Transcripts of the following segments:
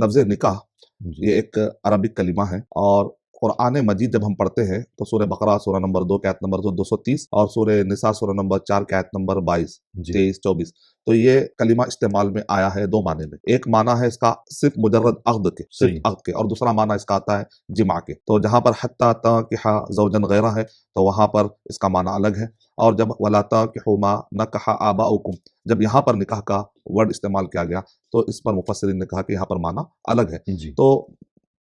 لفظ نکاح جی یہ ایک عربک کلمہ ہے، اور قرآن مجید جب ہم پڑھتے ہیں تو سورہ بقرہ سورہ نمبر 2 کی آیت نمبر 230 اور سورہ نساء سورہ نمبر 4 کی آیت نمبر 22 جی 23 24، تو یہ کلمہ استعمال میں آیا ہے دو معنی میں۔ ایک معنی ہے اس کا صرف مجرد عقد کے، صرف صحیح عقد کے، اور دوسرا معنی اس کا آتا ہے جمع کے۔ تو جہاں پر حتی تنکح زوجا غیرہ ہے تو وہاں پر اس کا معنی الگ ہے، اور جب ولا تنکحوا ما نکح آباؤکم، جب یہاں پر نکاح کا ورڈ استعمال کیا گیا تو اس پر مفسرین نے کہا کہ یہاں پر معنی الگ ہے۔ جی تو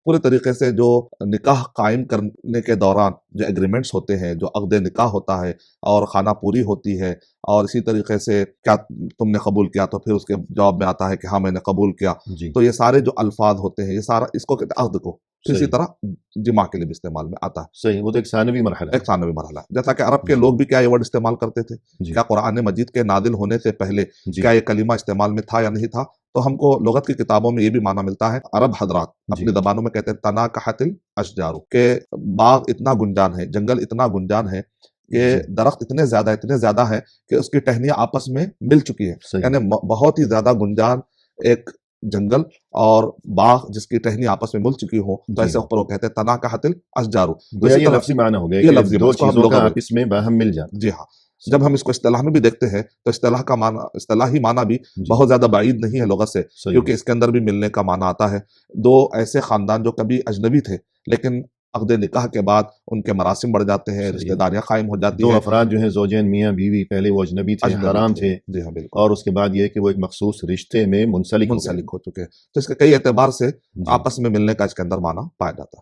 پورے طریقے سے جو نکاح قائم کرنے کے دوران جو ایگریمنٹس ہوتے ہیں، جو عقد نکاح ہوتا ہے اور خانہ پوری ہوتی ہے، اور اسی طریقے سے کیا تم نے قبول کیا، تو پھر اس کے جواب میں آتا ہے کہ ہاں میں نے قبول کیا، جی تو یہ سارے جو الفاظ ہوتے ہیں یہ سارا اس کو کہتے ہیں عقد کو۔ پھر اسی صحیح طرح جمع کے لیے بھی استعمال میں آتا ہے، صحیح، وہ تو ایک ثانوی مرحلہ ایک ہے۔ ثانوی مرحلہ ہے۔ جیسا کہ عرب کے جی لوگ بھی کیا یہ ورڈ استعمال کرتے تھے، جی کیا قرآن مجید کے نازل ہونے سے پہلے جی کیا یہ کلمہ استعمال میں تھا یا نہیں تھا؟ تو ہم کو لغت کی کتابوں میں یہ بھی معنی ملتا ہے، عرب حضرات جی اپنی زبانوں میں کہتے ہیں تناکحت الاشجار، کہ باغ اتنا گنجان ہے، جنگل اتنا گنجان ہے کہ جی درخت اتنے زیادہ ہے کہ اس کی ٹہنیاں آپس میں مل چکی ہیں، صحیح یعنی بہت ہی زیادہ گنجان ایک جنگل اور باغ جس کی ٹہنیاں آپس میں مل چکی ہوں، تو جی ایسے اوپر وہ کہتے ہیں تناکحت الاشجار۔ تو گویا اسی یہ طرح لفظی معنی ہو گیا یہ کہ لفظی دو اس کو ہم چیزوں کا لغت، آپس میں باہم مل جانا۔ جی ہاں، جب ہم اس کو اصطلاح میں بھی دیکھتے ہیں تو اصطلاح کا معنی، اصطلاحی معنی بھی جی بہت زیادہ بعید نہیں ہے لغت سے، صحیح کیونکہ اس کے اندر بھی ملنے کا معنی آتا ہے۔ دو ایسے خاندان جو کبھی اجنبی تھے لیکن عقد نکاح کے بعد ان کے مراسم بڑھ جاتے ہیں، صحیح رشتہ داریاں قائم ہو جاتی دو ہیں۔ افراد جو ہیں زوجین میاں بیوی، پہلے وہ اجنبی تھے، اجنبی حرام تھے، تھے، جی ہاں بالکل، اور اس کے بعد یہ کہ وہ ایک مخصوص رشتے میں منسلک ہو گئے۔ منسلک ہو چکے ہیں، تو اس کے کئی اعتبار سے جی آپس میں ملنے کا اس کے اندر معنی پایا جاتا ہے۔